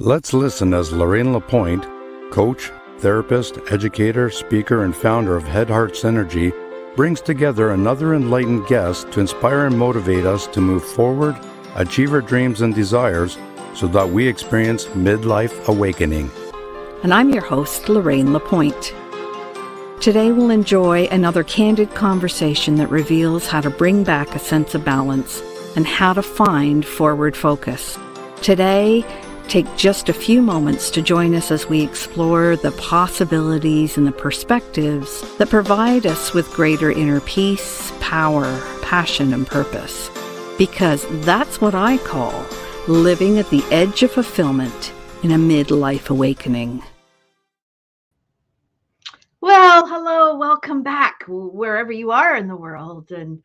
Let's listen as Lorraine Lapointe, coach, therapist, educator, speaker, and founder of Head Heart Synergy, brings together another enlightened guest to inspire and motivate us to move forward, achieve our dreams and desires, so that we experience midlife awakening. And I'm your host, Lorraine Lapointe. Today we'll enjoy another candid conversation that reveals how to bring back a sense of balance and how to find forward focus. Today, take just a few moments to join us as we explore the possibilities and the perspectives that provide us with greater inner peace, power, passion, and purpose. Because that's what I call living at the edge of fulfillment in a midlife awakening. Well, hello, welcome back wherever you are in the world. And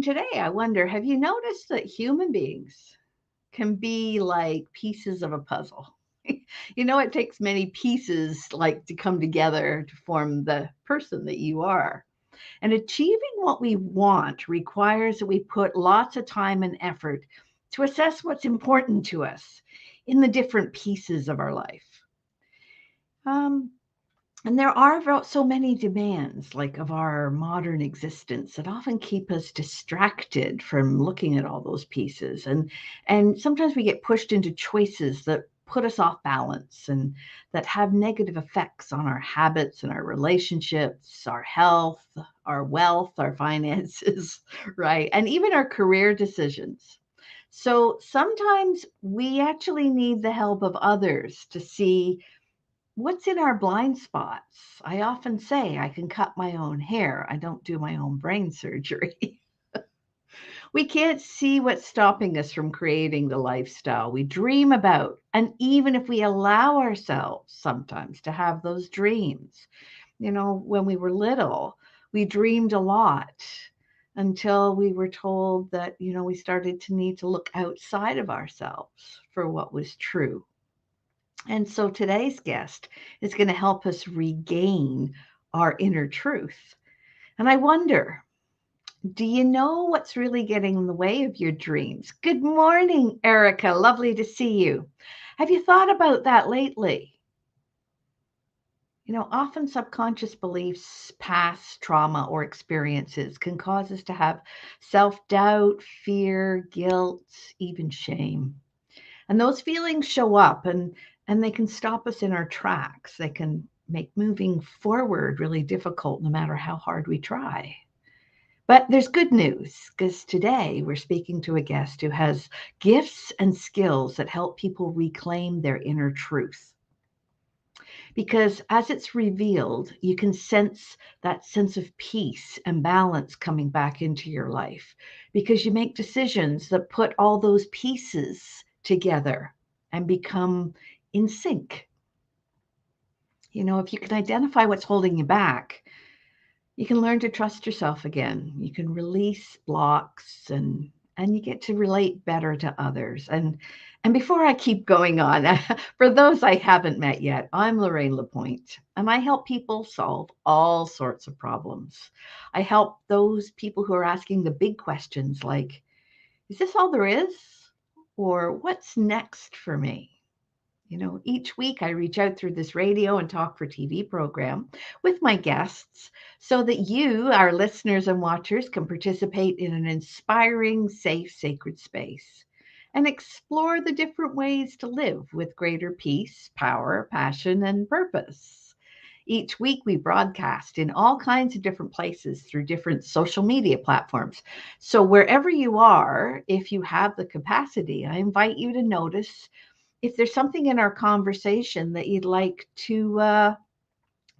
today I wonder, have you noticed that human beings can be like pieces of a puzzle? It takes many pieces to come together to form the person that you are. And achieving what we want requires that we put lots of time and effort to assess what's important to us in the different pieces of our life. And there are so many demands of our modern existence that often keep us distracted from looking at all those pieces. And sometimes we get pushed into choices that put us off balance and that have negative effects on our habits and our relationships, our health, our wealth, our finances, right? And even our career decisions. So sometimes we actually need the help of others to see what's in our blind spots. I often say I can cut my own hair. I don't do my own brain surgery. We can't see what's stopping us from creating the lifestyle we dream about. And even if we allow ourselves sometimes to have those dreams, when we were little, we dreamed a lot until we were told that, we started to need to look outside of ourselves for what was true. And so today's guest is going to help us regain our inner truth. And I wonder, do you know what's really getting in the way of your dreams? Good morning, Erica. Lovely to see you. Have you thought about that lately? Often subconscious beliefs, past trauma, or experiences can cause us to have self-doubt, fear, guilt, even shame. And those feelings show up and they can stop us in our tracks. They can make moving forward really difficult no matter how hard we try. But there's good news, because today we're speaking to a guest who has gifts and skills that help people reclaim their inner truth. Because as it's revealed, you can sense that sense of peace and balance coming back into your life, because you make decisions that put all those pieces together and become in sync. If you can identify what's holding you back, you can learn to trust yourself again. You can release blocks and you get to relate better to others. And before I keep going on, for those I haven't met yet, I'm Lorraine Lapointe, and I help people solve all sorts of problems. I help those people who are asking the big questions like, is this all there is? Or what's next for me? Each week I reach out through this radio and talk for TV program with my guests so that you, our listeners and watchers, can participate in an inspiring, safe, sacred space and explore the different ways to live with greater peace, power, passion, and purpose. Each week we broadcast in all kinds of different places through different social media platforms. So wherever you are, if you have the capacity, I invite you to notice if there's something in our conversation that you'd like to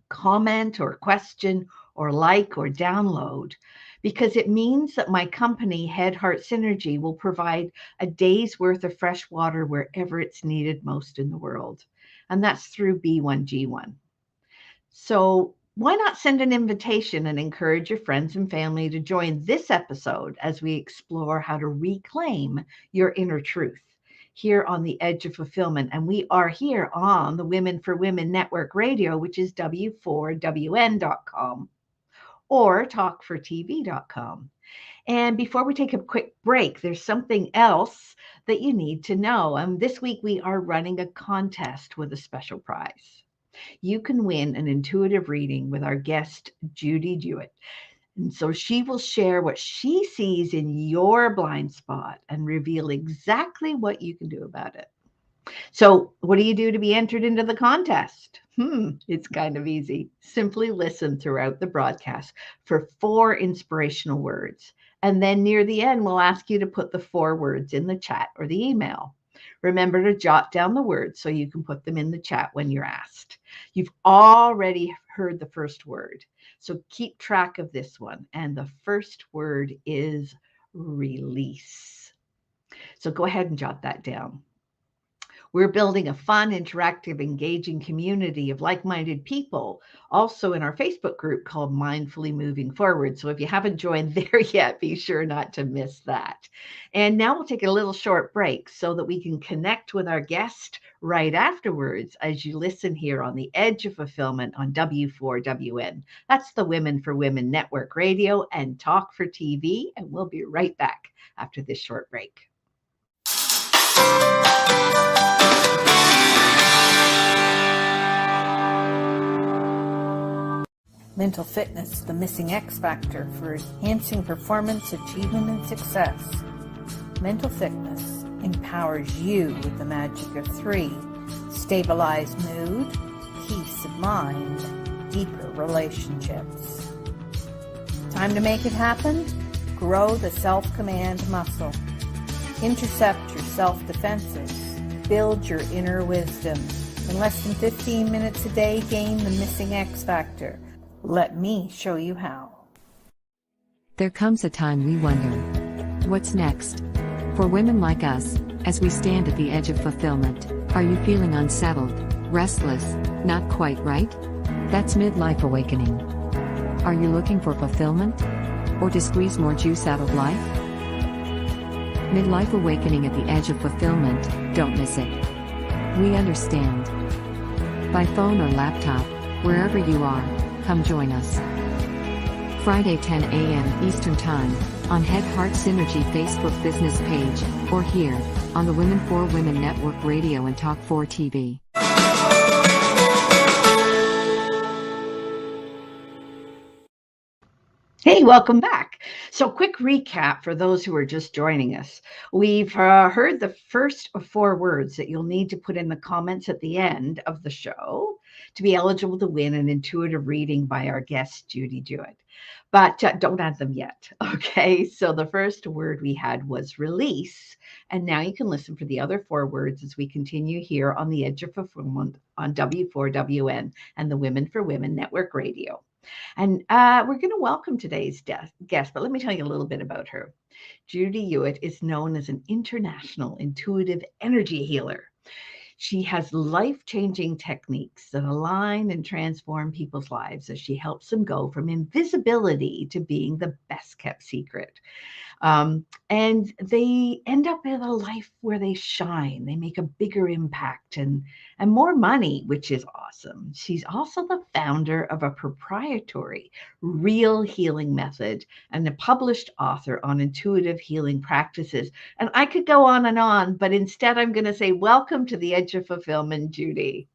comment or question or like or download, because it means that my company, Head Heart Synergy, will provide a day's worth of fresh water wherever it's needed most in the world. And that's through B1G1. So why not send an invitation and encourage your friends and family to join this episode as we explore how to reclaim your inner truth here on the Edge of Fulfillment. And we are here on the Women for Women Network Radio, which is W4WN.com or talk4tv.com. And before we take a quick break, there's something else that you need to know. This week we are running a contest with a special prize. You can win an intuitive reading with our guest, Judy Jewett. And so she will share what she sees in your blind spot and reveal exactly what you can do about it. So, what do you do to be entered into the contest? It's kind of easy. Simply listen throughout the broadcast for 4 inspirational words. And then near the end, we'll ask you to put the 4 words in the chat or the email. Remember to jot down the words so you can put them in the chat when you're asked. You've already heard the first word, so keep track of this one. And the first word is release. So go ahead and jot that down. We're building a fun, interactive, engaging community of like-minded people, also in our Facebook group called Mindfully Moving Forward. So if you haven't joined there yet, be sure not to miss that. And now we'll take a little short break so that we can connect with our guest right afterwards as you listen here on the Edge of Fulfillment on W4WN. That's the Women for Women Network Radio and Talk for TV. And we'll be right back after this short break. Mental fitness, the missing X factor for enhancing performance, achievement, and success. Mental fitness empowers you with the magic of 3: stabilized mood, peace of mind, deeper relationships. Time to make it happen? Grow the self-command muscle. Intercept your self-defenses. Build your inner wisdom. In less than 15 minutes a day, gain the missing X factor. Let me show you how. There comes a time we wonder, what's next? For women like us, as we stand at the edge of fulfillment, are you feeling unsettled, restless, not quite right? That's midlife awakening. Are you looking for fulfillment? Or to squeeze more juice out of life? Midlife awakening at the edge of fulfillment, don't miss it. We understand. By phone or laptop, wherever you are, come join us. Friday 10 a.m. Eastern Time, on Head Heart Synergy Facebook business page, or here, on the Women for Women Network Radio and Talk 4 TV. Hey, welcome back. So quick recap for those who are just joining us. We've heard the first of 4 words that you'll need to put in the comments at the end of the show to be eligible to win an intuitive reading by our guest, Judy Jewett. But don't add them yet, okay? So the first word we had was release. And now you can listen for the other 4 words as we continue here on the Edge of Fulfillment on W4WN and the Women for Women Network Radio. And we're going to welcome today's guest, but let me tell you a little bit about her. Judy Jewett is known as an international intuitive energy healer. She has life-changing techniques that align and transform people's lives as she helps them go from invisibility to being the best-kept secret. And they end up in a life where they shine. They make a bigger impact and more money, which is awesome. She's also the founder of a proprietary R.E.A.L healing method and a published author on intuitive healing practices. And I could go on, but instead I'm going to say, welcome to the Edge of Fulfillment, Judy.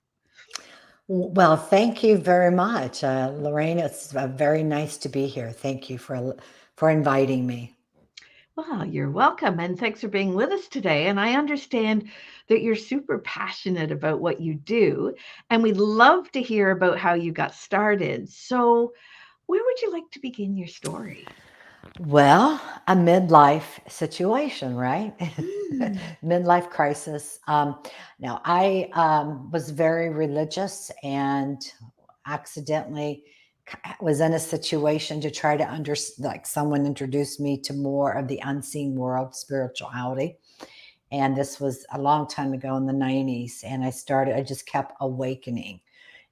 Well, thank you very much, Lorraine. It's very nice to be here. Thank you for inviting me. Well, you're welcome. And thanks for being with us today. And I understand that you're super passionate about what you do. And we'd love to hear about how you got started. So where would you like to begin your story? Well, a midlife situation, right? Midlife crisis. Now, I was very religious and accidentally was in a situation to try to like someone introduced me to more of the unseen world, spirituality. And this was a long time ago in the 90s. And I just kept awakening.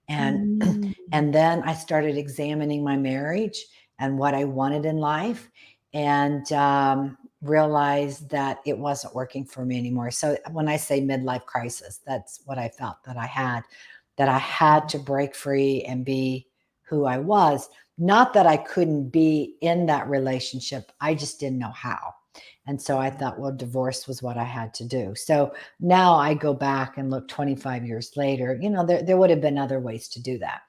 And then I started examining my marriage and what I wanted in life, and realized that it wasn't working for me anymore. So when I say midlife crisis, that's what I felt that I had to break free and be who I was. Not that I couldn't be in that relationship, I just didn't know how. And so I thought, well, divorce was what I had to do. So now I go back and look 25 years later, there would have been other ways to do that.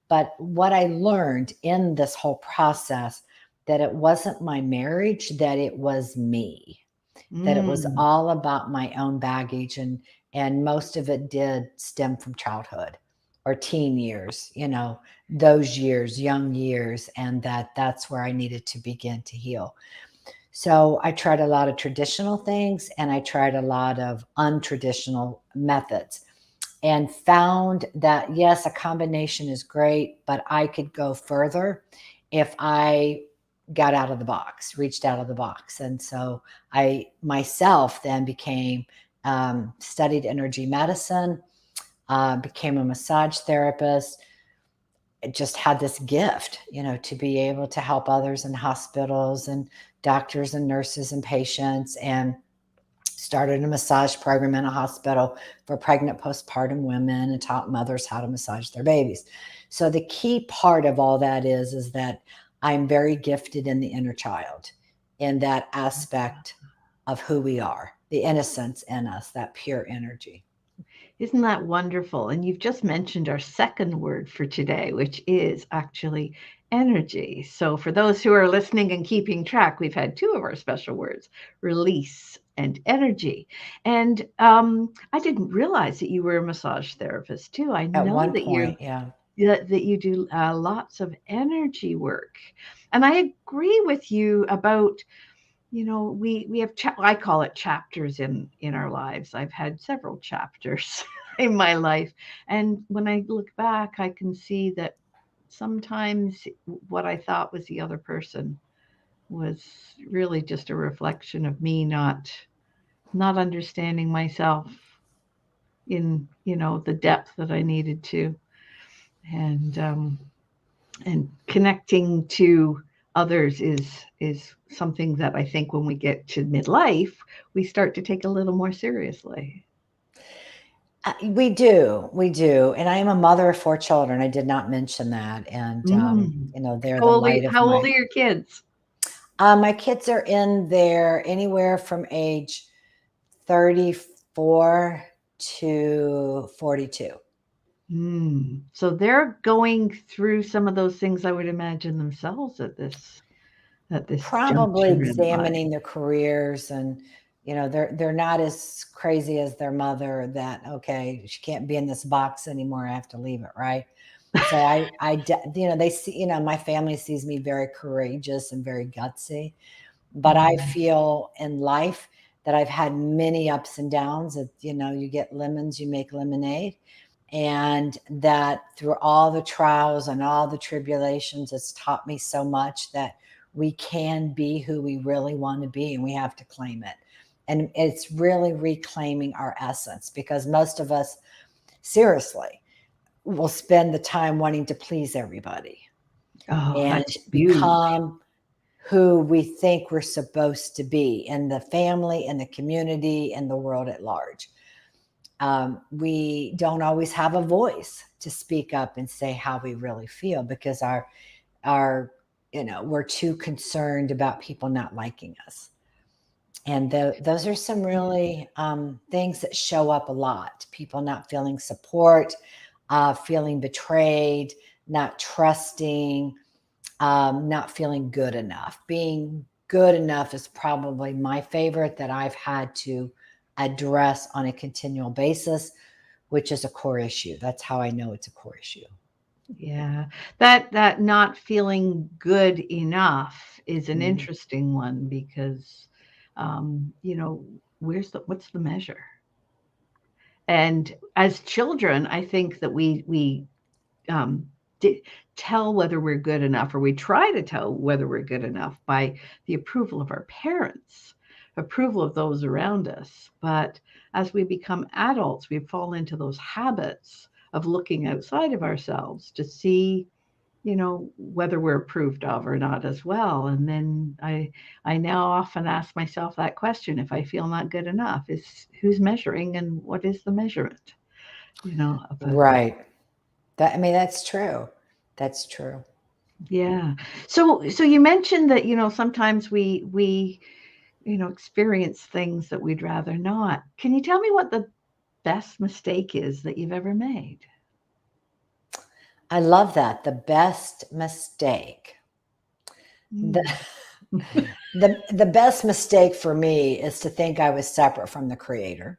But what I learned in this whole process, that it wasn't my marriage, that it was me, that it was Mm. all about my own baggage. And most of it did stem from childhood or teen years, those years, young years, and that's where I needed to begin to heal. So I tried a lot of traditional things and I tried a lot of untraditional methods, and found that, yes, a combination is great, but I could go further if I got out of the box, reached out of the box. And so I myself then became, studied energy medicine, became a massage therapist. It just had this gift, to be able to help others in hospitals and doctors and nurses and patients, and started a massage program in a hospital for pregnant postpartum women and taught mothers how to massage their babies. So the key part of all that is that I'm very gifted in the inner child, in that aspect of who we are, the innocence in us, that pure energy. Isn't that wonderful? And you've just mentioned our second word for today, which is actually energy. So, for those who are listening and keeping track, we've had two of our special words, release and energy. And I didn't realize that you were a massage therapist too. I At know one that you point, yeah. that you do lots of energy work, and I agree with you about, we have I call it chapters in our lives. I've had several chapters in my life, and when I look back, I can see that sometimes what I thought was the other person was really just a reflection of me not understanding myself in, the depth that I needed to, and connecting to others is something that I think when we get to midlife, we start to take a little more seriously. We do. And I am a mother of four children. I did not mention that. And, Mm. they're the light of How old are my, your kids? my kids are in there anywhere from age 34 to 42. Mm. So they're going through some of those things, I would imagine, themselves at this Probably juncture in life. examining their careers, and they're not as crazy as their mother, that okay, she can't be in this box anymore, I have to leave it, right? So they see, my family sees me very courageous and very gutsy, but I Mm. feel in life that I've had many ups and downs. That you get lemons, you make lemonade, and that through all the trials and all the tribulations, it's taught me so much that we can be who we really want to be, and we have to claim it. And it's really reclaiming our essence, because most of us, seriously, will spend the time wanting to please everybody Oh, and that's huge. become who we think we're supposed to be in the family, in the community, in the world at large. We don't always have a voice to speak up and say how we really feel, because our we're too concerned about people not liking us. And those are some really things that show up a lot. People not feeling support, feeling betrayed, not trusting, not feeling good enough. Being good enough is probably my favorite, that I've had to address on a continual basis, which is a core issue. That's how I know it's a core issue. Yeah, that not feeling good enough is an Mhm. interesting one because, you know, what's the measure? And as children, I think that we um, tell whether we're good enough, or we try to tell whether we're good enough by the approval of our parents, approval of those around us. But as we become adults, we fall into those habits of looking outside of ourselves to see, whether we're approved of or not as well. And then I now often ask myself that question: if I feel not good enough, is who's measuring, and what is the measurement? Of a Right. That, I mean, that's true. That's true. Yeah. So you mentioned that, sometimes we experience things that we'd rather not. Can you tell me what the best mistake is that you've ever made? I love that. The best mistake. The, Mm. the best mistake for me is to think I was separate from the Creator.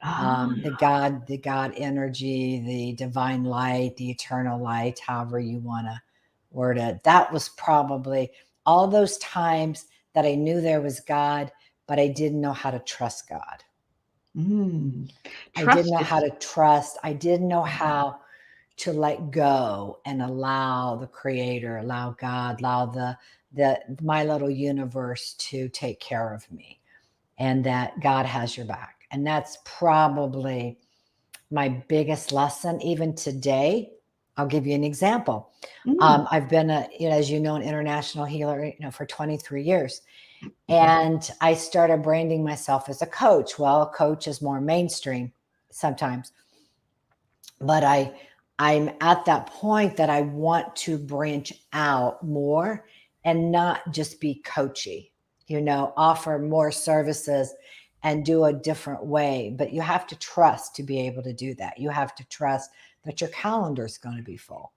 Ah, The God energy, the divine light, the eternal light, however you want to word it. That was probably all those times that I knew there was God, but I didn't know how to trust God. mm. I didn't Trust know how is to trust. I didn't know how to let go and allow the Creator, allow God, allow the my little universe to take care of me, and that God has your back. And that's probably my biggest lesson, even today. I'll give you an example. mm, I've been as you know, an international healer, for 23 years. And I started branding myself as a coach. Well, a coach is more mainstream sometimes, but I'm at that point that I want to branch out more and not just be coachy, offer more services and do a different way. But you have to trust to be able to do that. You have to trust that your calendar is going to be full,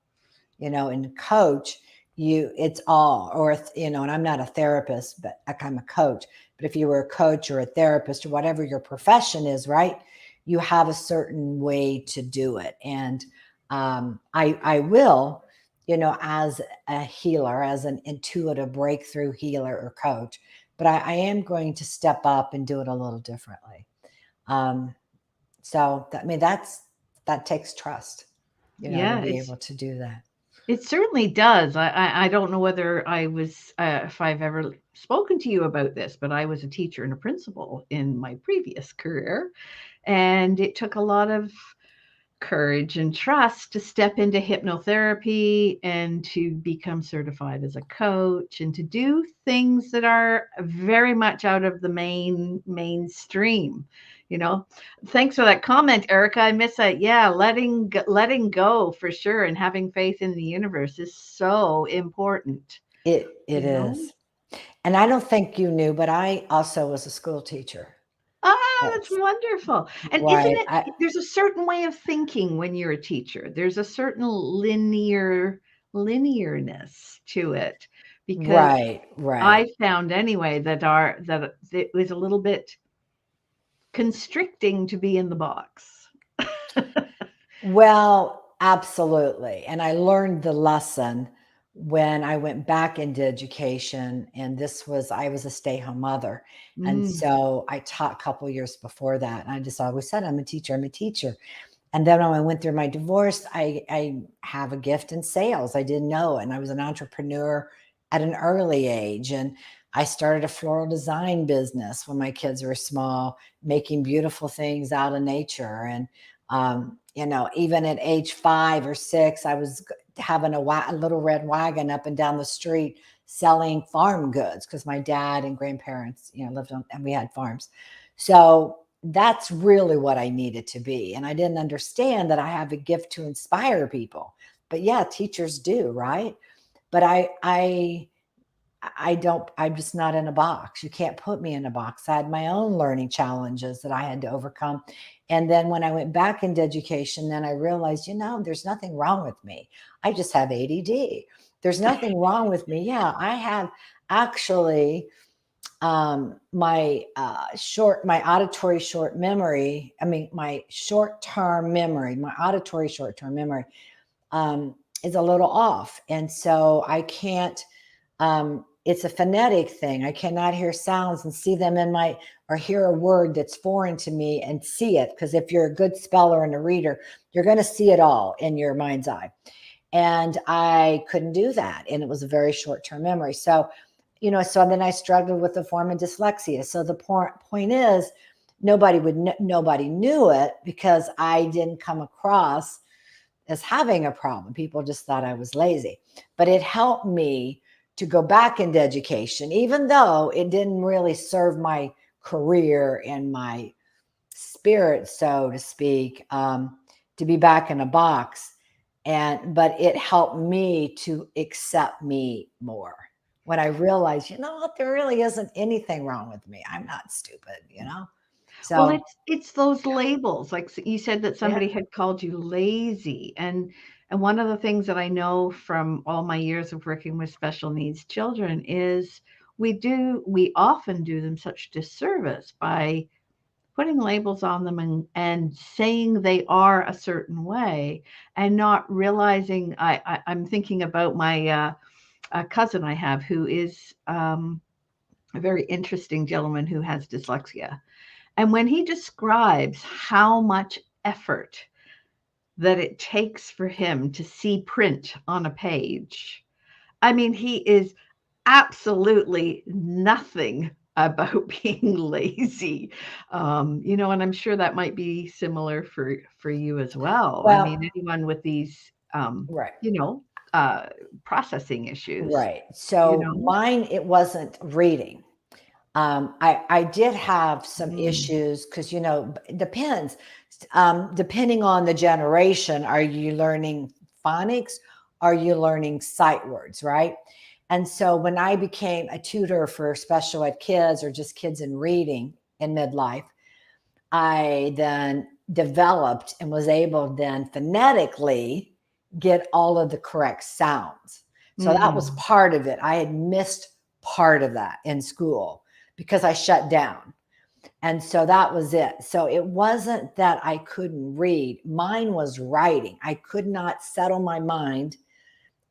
and coach it's all, or, and I'm not a therapist, but I'm a coach. But if you were a coach or a therapist or whatever your profession is, right, you have a certain way to do it. And I will, as a healer, as an intuitive breakthrough healer or coach, but I am going to step up and do it a little differently. So that takes trust, to yeah, be able to do that. it certainly does. I don't know whether if I've ever spoken to you about this, but I was a teacher and a principal in my previous career, and it took a lot of courage and trust to step into hypnotherapy and to become certified as a coach and to do things that are very much out of the mainstream. you know Thanks for that comment, Erica. I miss that. Yeah, letting go for sure, and having faith in the universe is so important It you know is. And I don't think you knew, but I also was a school teacher. That's That's wonderful. And isn't right. there's a certain way of thinking when you're a teacher. There's a certain linearness to it, because Right. I found anyway that it was a little bit constricting to be in the box. Well, absolutely. And I learned the lesson when I went back into education. And I was a stay-home mother. And Mm, so I taught a couple years before that. And I just always said, I'm a teacher, I'm a teacher. And then when I went through my divorce, I have a gift in sales. I didn't know it. And I was an entrepreneur at an early age. And I started a floral design business when my kids were small, making beautiful things out of nature. And, even at age 5 or 6, I was having a little red wagon up and down the street selling farm goods because my dad and grandparents, lived on, and we had farms. So that's really what I needed to be. And I didn't understand that I have a gift to inspire people. But yeah, teachers do, right? But I don't, I'm just not in a box. You can't put me in a box. I had my own learning challenges that I had to overcome. And then when I went back into education, then I realized, there's nothing wrong with me. I just have ADD. There's nothing wrong with me. Yeah, I have actually my auditory short memory. I mean, my short-term memory, my auditory short-term memory is a little off. And so I can't, it's a phonetic thing. I cannot hear sounds and see them or hear a word that's foreign to me and see it. Because if you're a good speller and a reader, you're going to see it all in your mind's eye. And I couldn't do that. And it was a very short-term memory. So then I struggled with a form of dyslexia. So the point is, nobody knew it because I didn't come across as having a problem. People just thought I was lazy. But it helped me to go back into education, even though it didn't really serve my career and my spirit, so to speak, to be back in a box. but it helped me to accept me more when I realized, you know what, there really isn't anything wrong with me. I'm not stupid, you know? Well, So, it's those labels. Like you said that yeah. somebody had called you lazy, and one of the things that I know from all my years of working with special needs children is we often do them such disservice by putting labels on them and saying they are a certain way and not realizing. I'm thinking about my a cousin I have who is a very interesting gentleman who has dyslexia. And when he describes how much effort that it takes for him to see print on a page, I mean, he is absolutely nothing about being lazy. And I'm sure that might be similar for you as well. I Well, mean, anyone with these, right. you know, uh, processing issues, Right. you So know. mine, it wasn't reading. I did have some Mm, issues because, it depends. Depending on the generation, are you learning phonics? Are you learning sight words, right? And so when I became a tutor for special ed kids or just kids in reading in midlife, I then developed and was able then phonetically get all of the correct sounds. So that was mm, part of it. I had missed part of that in school because I shut down. And so that was it. So it wasn't that I couldn't read. Mine was writing. I could not settle my mind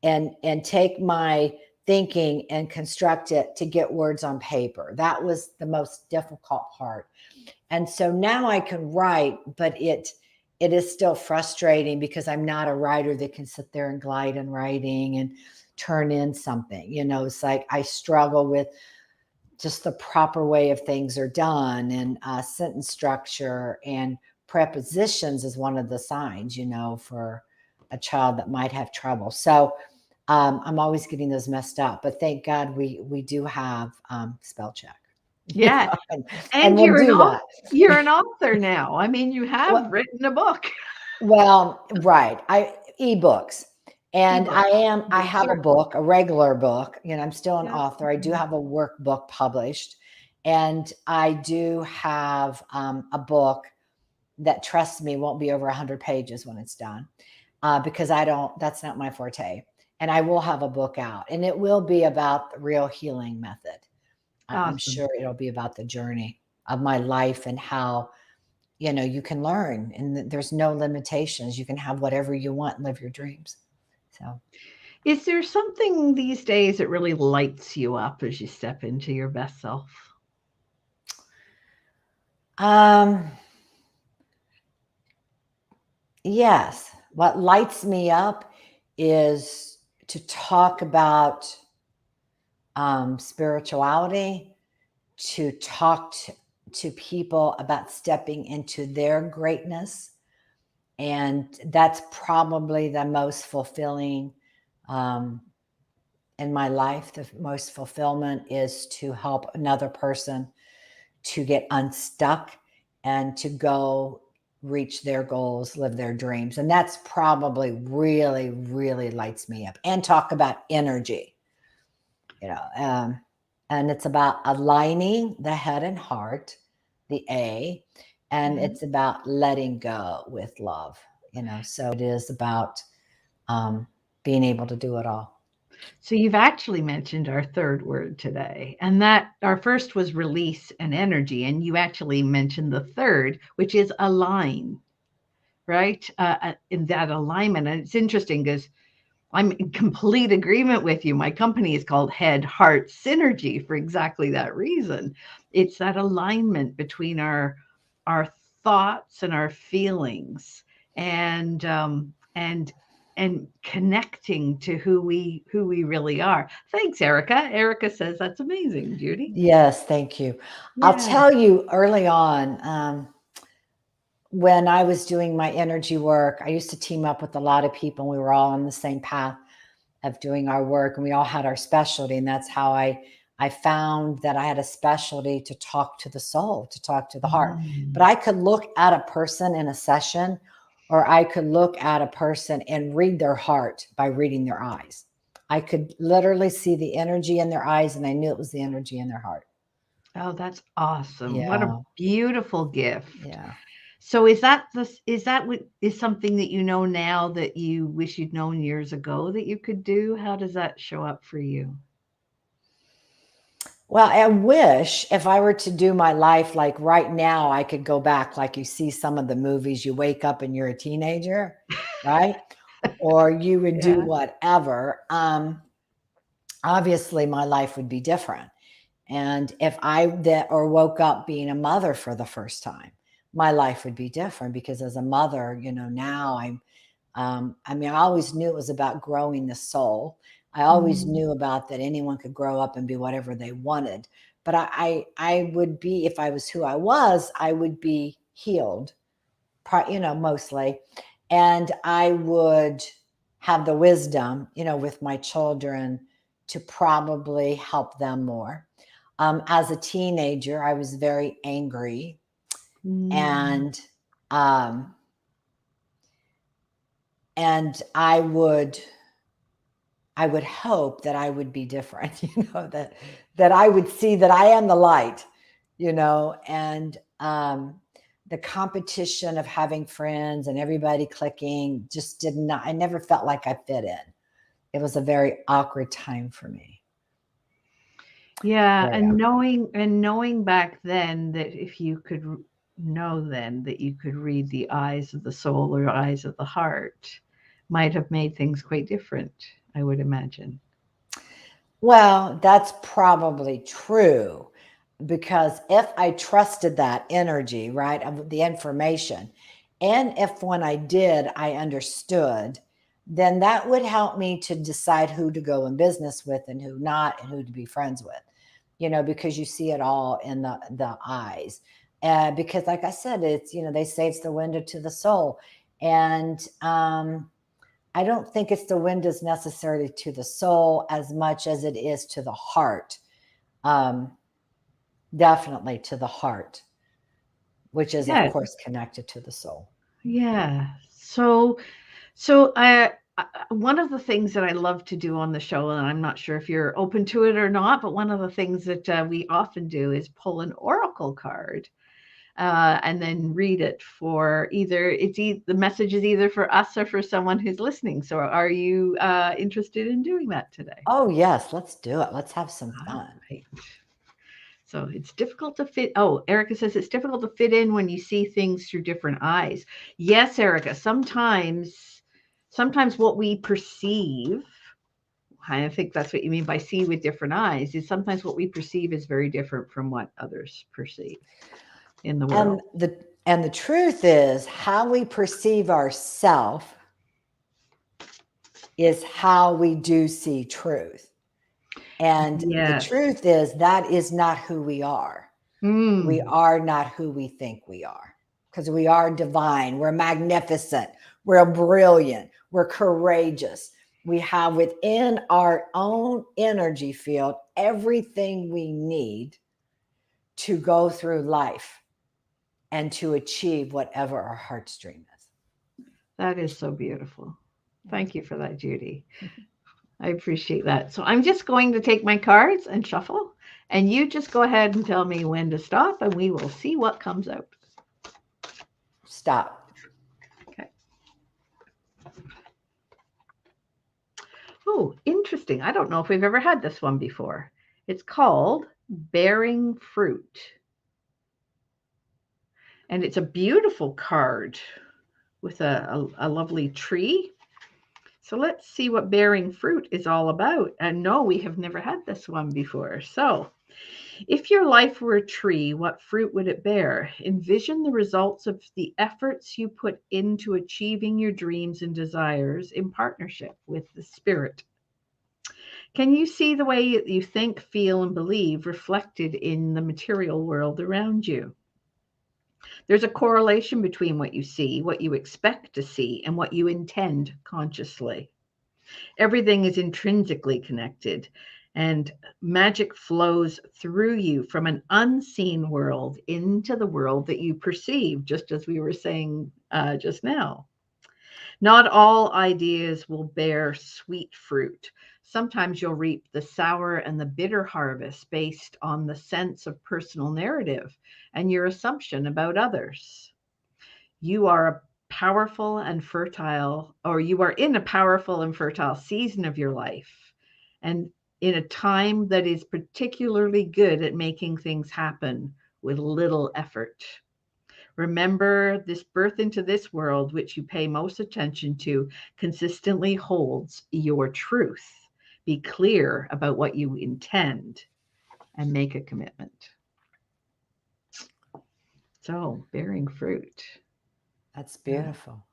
and take my thinking and construct it to get words on paper. That was the most difficult part. And so now I can write, but it is still frustrating because I'm not a writer that can sit there and glide in writing and turn in something. It's like I struggle with just the proper way of things are done, and sentence structure and prepositions is one of the signs, for a child that might have trouble. So I'm always getting those messed up, but thank God we do have spell check. yeah. And And we'll do that. you're an author now. I mean, you have Well, written a book. well, right. Ebooks. And Ebook. I have a Sure. book, a regular book. I'm still an Yeah. author. I do have a workbook published. And I do have a book that, trust me, won't be over 100 pages when it's done, because that's not my forte. And I will have a book out, and it will be about the real healing method. I'm Awesome. sure it'll be about the journey of my life and how, you can learn, and there's no limitations. You can have whatever you want and live your dreams. So, Is there something these days that really lights you up as you step into your best self? um, yes, what lights me up is to talk about spirituality, to talk to people about stepping into their greatness. And that's probably the most fulfilling um, in my life. The most fulfillment is to help another person to get unstuck and to go reach their goals, live their dreams. And that's probably really, really lights me up. And talk about energy, you know, um, and it's about aligning the head and heart, the A, and Mhm. it's about letting go with love, so it is about um, being able to do it all. So you've actually mentioned our third word today, and that our first was release and energy, and you actually mentioned the third, which is align, right? In that alignment. And it's interesting because I'm in complete agreement with you. My company is called Head Heart Synergy for exactly that reason. It's that alignment between our thoughts and our feelings, and connecting to who we really are. Thanks, Erica. Erica says that's amazing, Judy. Yes, thank you. I'll Yeah. tell you early on, when I was doing my energy work, I used to team up with a lot of people. And we were all on the same path of doing our work, and we all had our specialty. And that's how I found that I had a specialty to talk to the soul, to talk to the heart. But Mm. I could look at a person in a session or I could look at a person and read their heart by reading their eyes. I could literally see the energy in their eyes, and I knew it was the energy in their heart. Oh, that's awesome. What a Yeah, beautiful gift. yeah. So is that what is something that you know now that you wish you'd known years ago that you could do? How does that show up for you? Well, I wish if I were to do my life like right now, I could go back, like you see some of the movies, you wake up and you're a teenager, right? Or you would do Yeah. whatever. Obviously, my life would be different. And if I that or woke up being a mother for the first time, my life would be different because as a mother, now I mean, I always knew it was about growing the soul. I always Mm. knew about that anyone could grow up and be whatever they wanted. But I would be, if I was who I was, I would be healed, mostly. And I would have the wisdom, with my children to probably help them more. As a teenager, I was very angry Mm. and um, and I would hope that I would be different, that I would see that I am the light, and the competition of having friends and everybody clicking just did not, I never felt like I fit in. It was a very awkward time for me. Yeah, Very and awkward. knowing back then that if you could know then that you could read the eyes of the soul or eyes of the heart might have made things quite different, I would imagine. Well, that's probably true because if I trusted that energy, right, of the information, and if when I did, I understood, then that would help me to decide who to go in business with and who not, and who to be friends with, because you see it all in the eyes. Because, like I said, it's, they say it's the window to the soul. And I don't think it's the windows necessarily to the soul as much as it is to the heart. Um, Definitely to the heart, which is, of Yeah, course, connected to the soul. yeah. So one of the things that I love to do on the show, and I'm not sure if you're open to it or not, but one of the things that we often do is pull an oracle card and then read it for the message is either for us or for someone who's listening. So are you interested in doing that today? Oh, yes, let's do it. Let's have some All fun. right. So it's difficult to fit. Oh, Erica says it's difficult to fit in when you see things through different eyes. Yes, Erica, sometimes what we perceive, I think that's what you mean by see with different eyes, is sometimes what we perceive is very different from what others perceive in the And world. the truth is, how we perceive ourselves is how we do see truth. And the Yes. truth is that is not who we are. We Mm. are not who we think we are because we are divine. We're magnificent. We're brilliant. We're courageous. We have within our own energy field everything we need to go through life and to achieve whatever our heart's dream is. That is so beautiful. Thank you for that, Judy. I appreciate that. So I'm just going to take my cards and shuffle, and you just go ahead and tell me when to stop, and we will see what comes out. Stop. Okay. Oh, interesting. I don't know if we've ever had this one before. It's called Bearing Fruit. And it's a beautiful card with a lovely tree. So let's see what bearing fruit is all about. And no, we have never had this one before. So if your life were a tree, what fruit would it bear? Envision the results of the efforts you put into achieving your dreams and desires in partnership with the spirit. Can you see the way you think, feel, and believe reflected in the material world around you? There's a correlation between what you see, what you expect to see, and what you intend consciously. Everything is intrinsically connected, and magic flows through you from an unseen world into the world that you perceive, just as we were saying just now. Not all ideas will bear sweet fruit. Sometimes you'll reap the sour and the bitter harvest based on the sense of personal narrative and your assumption about others. You are a powerful and fertile, or you are in a powerful and fertile season of your life, and in a time that is particularly good at making things happen with little effort. Remember, this birth into this world, which you pay most attention to, consistently holds your truth. Be clear about what you intend and make a commitment. So, bearing fruit. That's beautiful.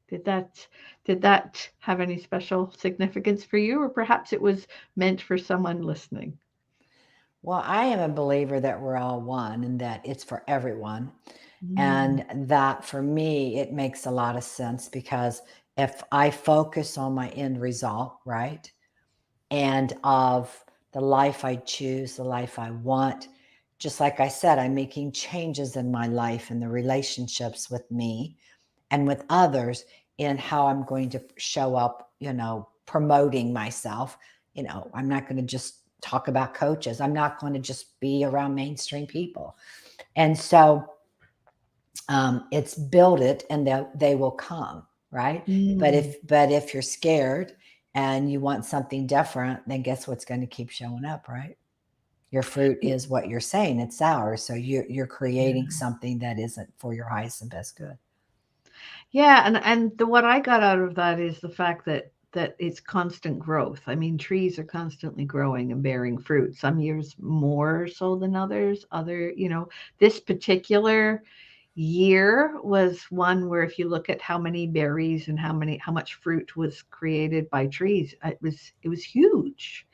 Did that have any special significance for you, or perhaps it was meant for someone listening? Well, I am a believer that we're all one and that it's for everyone. Mm. And that for me, it makes a lot of sense because if I focus on my end result, right, and of the life I choose, the life I want, just like I said, I'm making changes in my life and the relationships with me and with others in how I'm going to show up, promoting myself. I'm not going to just talk about coaches. I'm not going to just be around mainstream people. And so it's build it and they will come, right? But Mm. if you're scared and you want something different, then guess what's going to keep showing up, right? Your fruit is what you're saying, it's sour. So you're creating something that isn't for your highest and best good. Yeah, and what I got out of that is the fact that it's constant growth. I mean, trees are constantly growing and bearing fruit. Some years more so than others. This particular year was one where if you look at how many berries and how much fruit was created by trees, it was huge.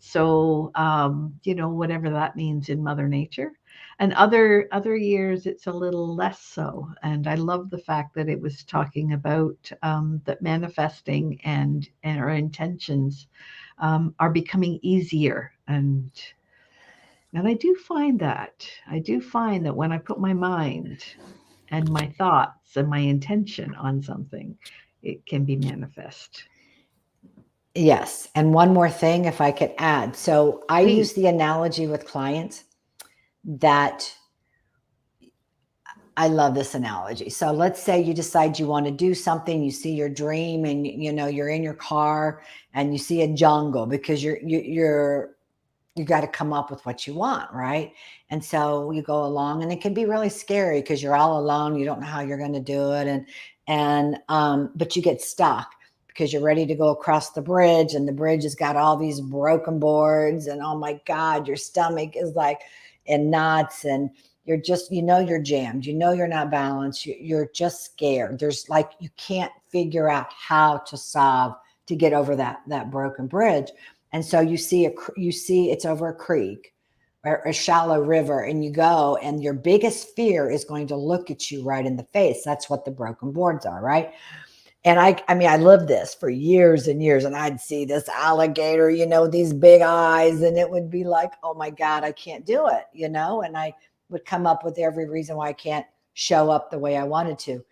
So, whatever that means in Mother Nature. And other years, it's a little less so. And I love the fact that it was talking about that manifesting and our intentions are becoming easier. And I do find that when I put my mind and my thoughts and my intention on something, it can be manifest. Yes. And one more thing, if I could add. So I Please. use the analogy with clients that I love this analogy. So let's say you decide you want to do something, you see your dream and you're in your car and you see a jungle because you got to come up with what you want, right? And so you go along and it can be really scary because you're all alone, you don't know how you're going to do it but you get stuck because you're ready to go across the bridge and the bridge has got all these broken boards and oh my god, your stomach is like in knots and you're just you're jammed, you're not balanced, you're just scared. There's like you can't figure out how to solve to get over that broken bridge. And so you see it's over a creek or a shallow river and you go and your biggest fear is going to look at you right in the face. That's what the broken boards are, right? And I mean, I lived this for years and years and I'd see this alligator, these big eyes and it would be like, oh my God, I can't do it, and I would come up with every reason why I can't show up the way I wanted to.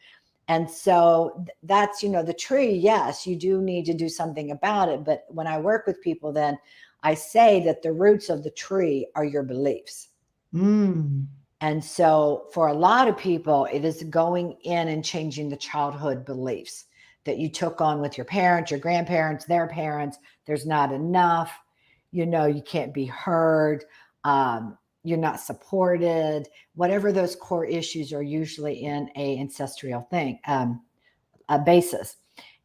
And so that's, the tree. Yes, you do need to do something about it. But when I work with people, then I say that the roots of the tree are your beliefs. Mm. And so for a lot of people, it is going in and changing the childhood beliefs that you took on with your parents, your grandparents, their parents. There's not enough, you can't be heard. You're not supported, whatever those core issues are usually in a ancestral thing, a basis.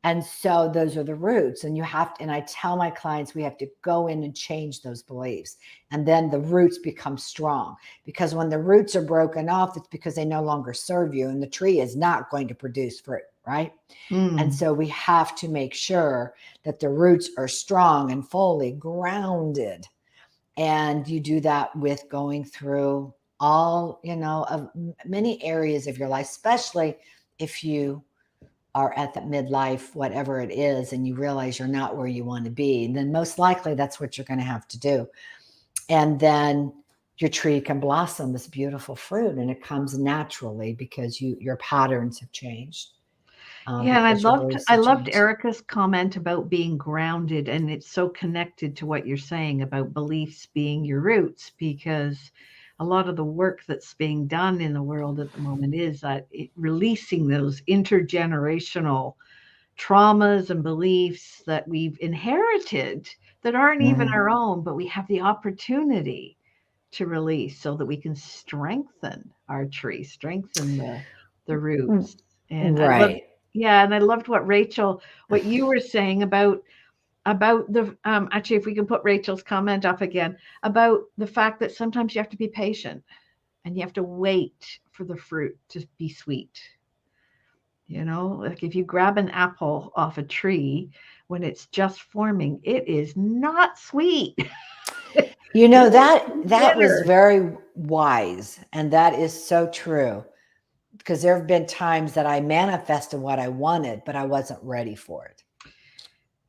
And so those are the roots. And and I tell my clients, we have to go in and change those beliefs. And then the roots become strong because when the roots are broken off, it's because they no longer serve you and the tree is not going to produce fruit, right? And Mm. so we have to make sure that the roots are strong and fully grounded. And you do that with going through all, of many areas of your life, especially if you are at that midlife, whatever it is, and you realize you're not where you want to be, then most likely that's what you're going to have to do. And then your tree can blossom this beautiful fruit and it comes naturally because your patterns have changed. Yeah, and because your beliefs I have loved changed. Erica's comment about being grounded, and it's so connected to what you're saying about beliefs being your roots, because a lot of the work that's being done in the world at the moment is that releasing those intergenerational traumas and beliefs that we've inherited that aren't even Mhm. our own, but we have the opportunity to release so that we can strengthen our tree, strengthen the roots. And I love, Right. yeah, and I loved what Rachel, what you were saying about the actually, if we can put Rachel's comment up again, about the fact that sometimes you have to be patient and you have to wait for the fruit to be sweet. You know, like if you grab an apple off a tree when it's just forming, it is not sweet. You know, It's that was bitter. very wise, and that is so true, because there have been times that I manifested what I wanted, but I wasn't ready for it.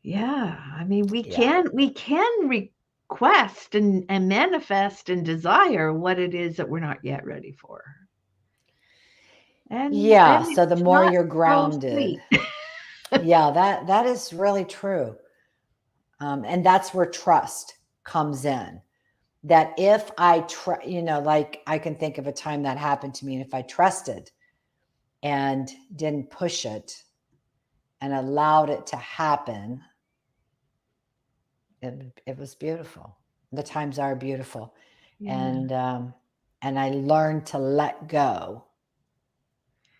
Yeah, I mean, Yeah. we can request and manifest and desire what it is that we're not yet ready for, Yeah, and so the it's more not you're so grounded. sweet. Yeah, that is really true. And that's where trust comes in. That if I like I can think of a time that happened to me, and if I trusted and didn't push it and allowed it to happen, it was beautiful. The times are beautiful, Yeah, and I learned to let go,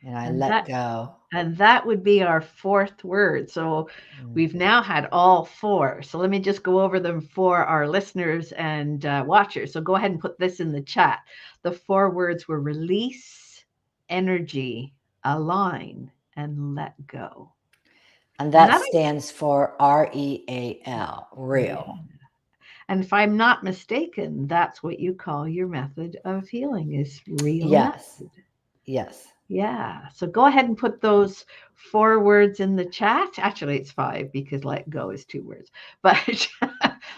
and I and let go. that would be our fourth word. So Mm. we've now had all four. So let me just go over them for our listeners and watchers. So go ahead and put this in the chat. The four words were release, energy, align, and let go. And And that that, stands for REAL, yeah. real. And if I'm not mistaken, that's what you call your method of healing is real Yes, method. yes. Yeah. So go ahead and put those four words in the chat. Actually, it's five because let go is two words, but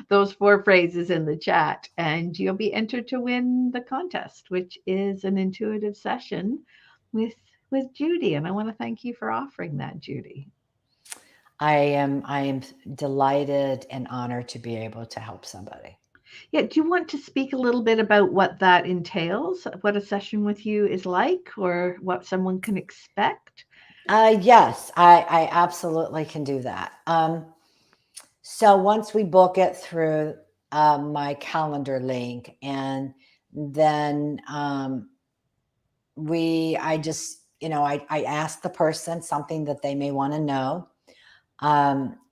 those four phrases in the chat, and you'll be entered to win the contest, which is an intuitive session with Judy. And I want to thank you for offering that, Judy. I am delighted and honored to be able to help somebody. Yeah. Do you want to speak a little bit about what that entails, what a session with you is like, or what someone can expect? Yes, I absolutely can do that. So once we book it through my calendar link, and then I just, I ask the person something that they may want to know.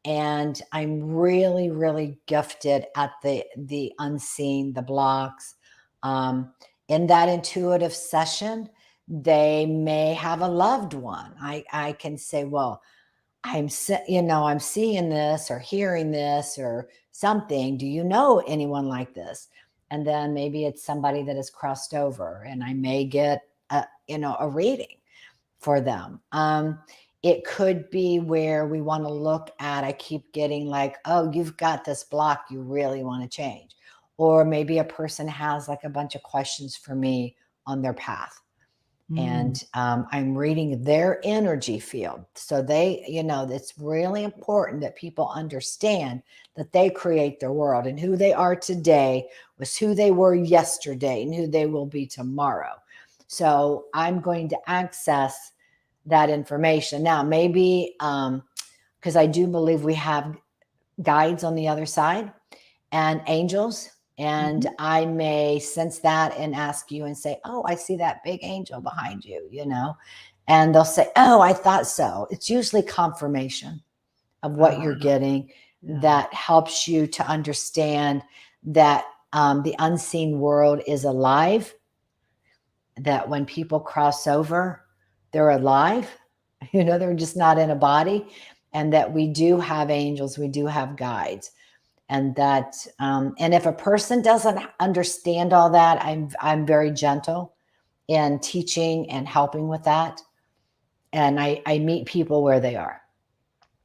And I'm really, really gifted at the unseen, the blocks. Um, in that intuitive session, they may have a loved one. I can say, well, I'm seeing this or hearing this or something. Do you know anyone like this? And then maybe it's somebody that has crossed over, and I may get a reading for them. It could be where we want to look at, I keep getting like, oh, you've got this block you really want to change. Or maybe a person has like a bunch of questions for me on their path. Mm, And I'm reading their energy field. So it's really important that people understand that they create their world, and who they are today was who they were yesterday and who they will be tomorrow. So I'm going to access that information. Now, maybe because I do believe we have guides on the other side and angels. And mhm. I may sense that and ask you and say, oh, I see that big angel behind you. And they'll say, oh, I thought so. It's usually confirmation of what Ah, you're getting yeah. that helps you to understand that the unseen world is alive, that when people cross over, they're alive. They're just not in a body. And that we do have angels, we do have guides. And if a person doesn't understand all that, I'm very gentle in teaching and helping with that. And I meet people where they are.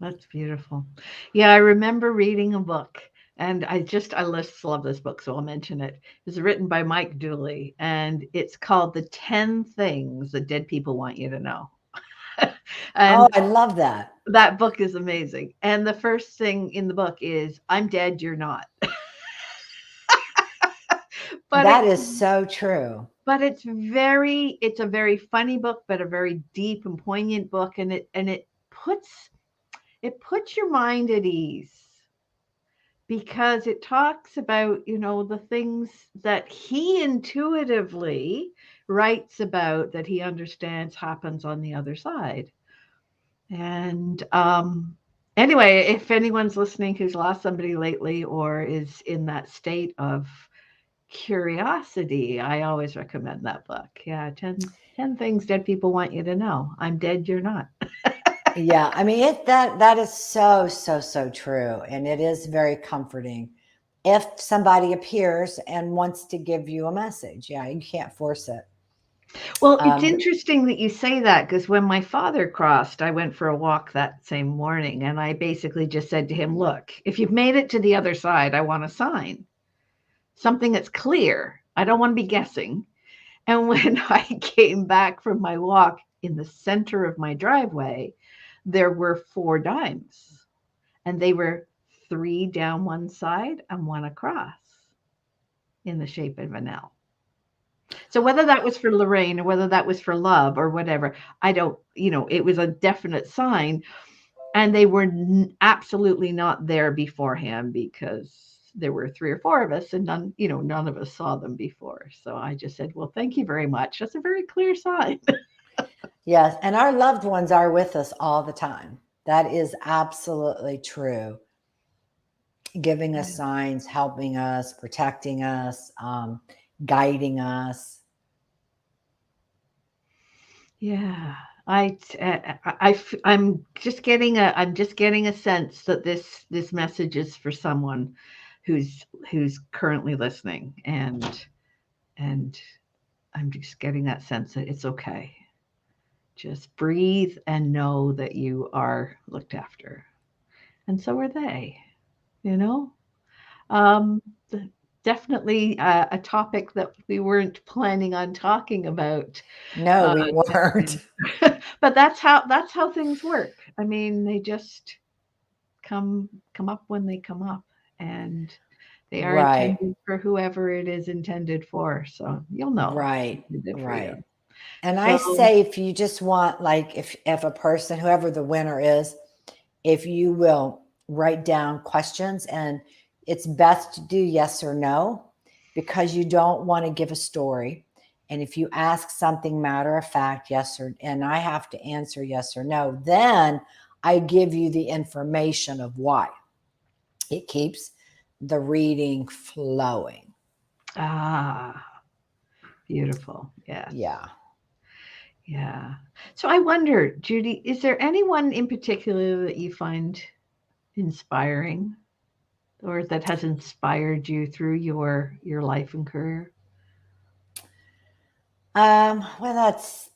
That's beautiful. Yeah, I remember reading a book, and I just love this book, so I'll mention it. It's written by Mike Dooley, and it's called The 10 Things That Dead People Want You to Know. And Oh, I love that. that book is amazing. And the first thing in the book is, I'm dead, you're not. But That it's is so true. it's a very funny book, but a very deep and poignant book, and it puts your mind at ease because it talks about, the things that he intuitively writes about, that he understands happens on the other side. And anyway, if anyone's listening who's lost somebody lately or is in that state of curiosity, I always recommend that book. Yeah, 10 things dead people want you to know. I'm dead, you're not. Yeah, I mean that is so so so true, and it is very comforting if somebody appears and wants to give you a message. Yeah, you can't force it. Well, it's Um, interesting that you say that because when my father crossed, I went for a walk that same morning and I basically just said to him, look, if you've made it to the other side, I want a sign, something that's clear. I don't want to be guessing. And when I came back from my walk, in the center of my driveway, there were 4 dimes, and they were 3 down one side and 1 across in the shape of an L. So whether that was for Lorraine or whether that was for love or whatever, I don't, it was a definite sign. And they were absolutely not there beforehand because there were 3 or 4 of us and none of us saw them before. So I just said, well, thank you very much. That's a very clear sign. yes, and our loved ones are with us all the time. That is absolutely true. Giving us signs, helping us, protecting us, guiding us. Yeah. I'm just getting a sense that this message is for someone who's currently listening, and I'm just getting that sense that it's okay. Just breathe and know that you are looked after, and so are they. You know, um, definitely a topic that we weren't planning on talking about. No, Uh, we weren't. but that's how things work. I mean, they just come up when they come up, and they are Right, intended for whoever it is intended for. So you'll know right, it's intended for you. right. And I So say, if you just want, like, if a person, whoever the winner is, if you will write down questions, and it's best to do yes or no, because you don't want to give a story. And if you ask something matter of fact, yes or, and I have to answer yes or no, then I give you the information of why. It keeps the reading flowing. beautiful. Yes. Yeah. Yeah. So I wonder, Judy, is there anyone in particular that you find inspiring, or that has inspired you through your life and career? Well,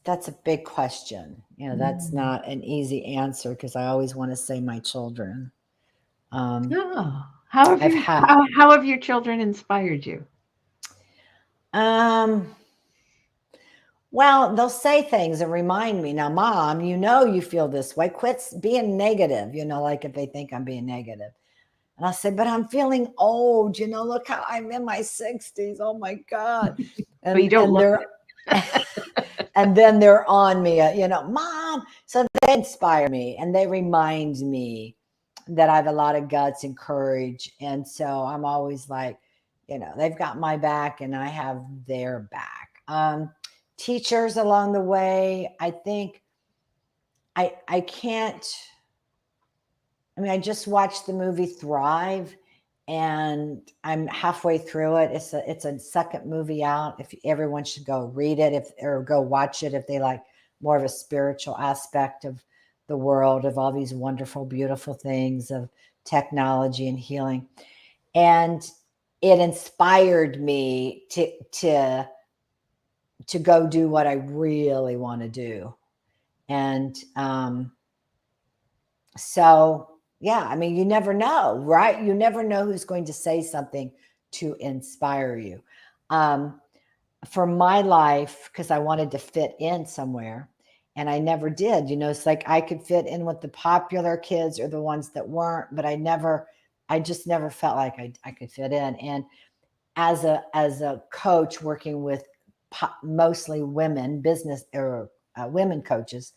that's a big question. That's Mm. not an easy answer because I always want to say my children. Um, Oh, how have I've your had, how have your children inspired you? um, well, they'll say things and remind me. Now, Mom, you feel this way. Quit being negative. Like if they think I'm being negative, and I'll say, but I'm feeling old. Look how I'm in my 60s. Oh my God, But you and don't and look they're. And then they're on me, Mom. So they inspire me and they remind me that I have a lot of guts and courage. And so I'm always like, they've got my back and I have their back. Teachers along the way, I think I can't, I mean, I just watched the movie Thrive and I'm halfway through it. It's a second movie out. If everyone should go read it, or go watch it if they like more of a spiritual aspect of the world, of all these wonderful, beautiful things of technology and healing. And it inspired me to go do what I really want to do. And so, yeah, I mean, you never know, right? You never know who's going to say something to inspire you. For my life, because I wanted to fit in somewhere, And I never did. It's like I could fit in with the popular kids or the ones that weren't, but I just never felt like I could fit in. And as a coach working with mostly women, business or women coaches,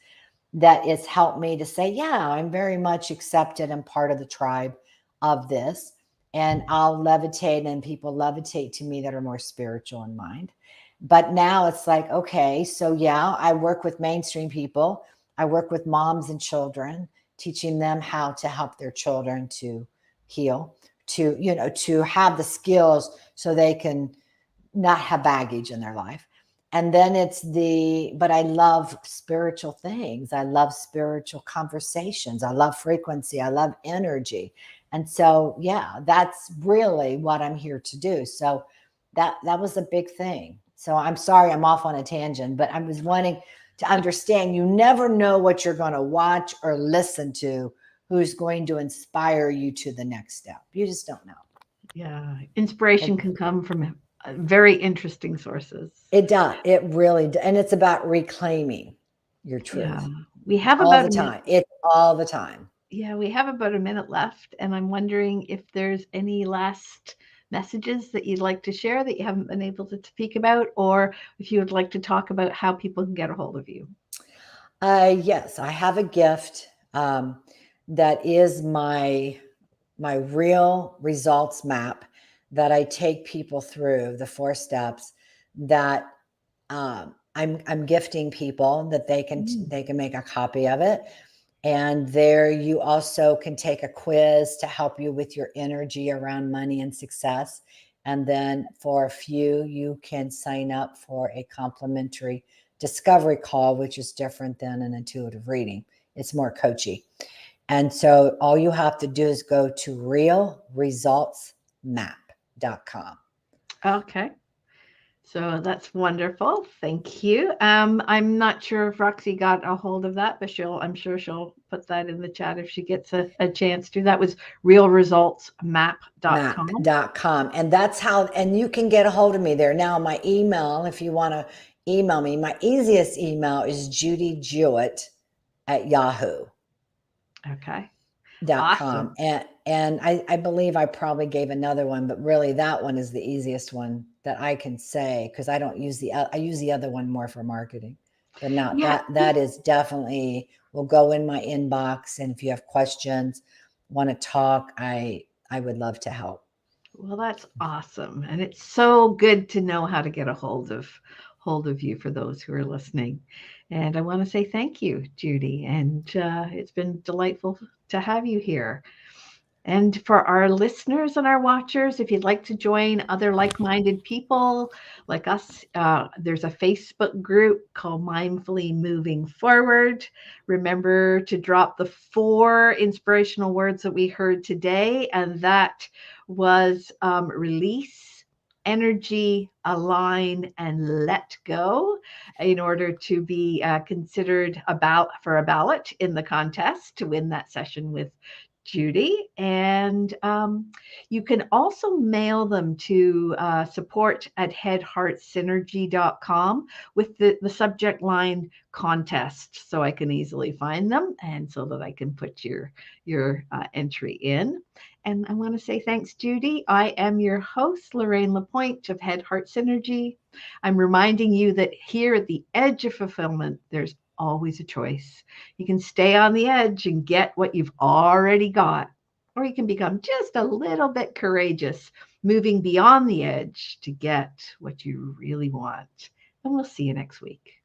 that it's helped me to say, yeah, I'm very much accepted and part of the tribe of this. And I'll levitate, and people levitate to me that are more spiritual in mind. But now it's like, okay, so yeah, I work with mainstream people. I work with moms and children, teaching them how to help their children to heal, to have the skills so they can not have baggage in their life. And then but I love spiritual things. I love spiritual conversations. I love frequency. I love energy. And so, yeah, that's really what I'm here to do. So that was a big thing. So I'm sorry I'm off on a tangent, but I was wanting to understand you never know what you're going to watch or listen to who's going to inspire you to the next step. You just don't know. Yeah. Inspiration can come from very interesting sources. It does. It really does. And it's about reclaiming your truth. Yeah. We have all about the time. It's all the time. Yeah, we have about a minute left, and I'm wondering if there's any last messages that you'd like to share that you haven't been able to speak about, or if you would like to talk about how people can get a hold of you. Yes, I have a gift that is my real results map that I take people through the 4 steps that I'm gifting people that they can make a copy of it. And there you also can take a quiz to help you with your energy around money and success. And then for a few, you can sign up for a complimentary discovery call, which is different than an intuitive reading. It's more coachy. And so all you have to do is go to realresultsmap.com. Okay. So that's wonderful. Thank you. I'm not sure if Roxy got a hold of that, but I'm sure she'll put that in the chat if she gets a chance to. That was realresultsmap.com. And that's how, and you can get a hold of me there. Now, my email, if you want to email me, my easiest email is Judy Jewett at Yahoo. Okay. .com. And I believe I probably gave another one, but really that one is the easiest one that I can say, because I use the other one more for marketing. But now that is definitely will go in my inbox. And if you have questions, want to talk, I would love to help. Well, that's awesome. And it's so good to know how to get a hold of you for those who are listening. And I want to say thank you, Judy. And it's been delightful to have you here. And for our listeners and our watchers, if you'd like to join other like-minded people like us, there's a Facebook group called Mindfully Moving Forward. Remember to drop the 4 inspirational words that we heard today, and that was release, energy, align, and let go in order to be considered for a ballot in the contest to win that session with Judy. And you can also mail them to support@headheartsynergy.com with the subject line contest, so I can easily find them and so that I can put your entry in. And I want to say thanks, Judy. I am your host, Lorraine Lapointe of Head Heart Synergy. I'm reminding you that here at the edge of fulfillment, there's always a choice. You can stay on the edge and get what you've already got, or you can become just a little bit courageous, moving beyond the edge to get what you really want. And we'll see you next week.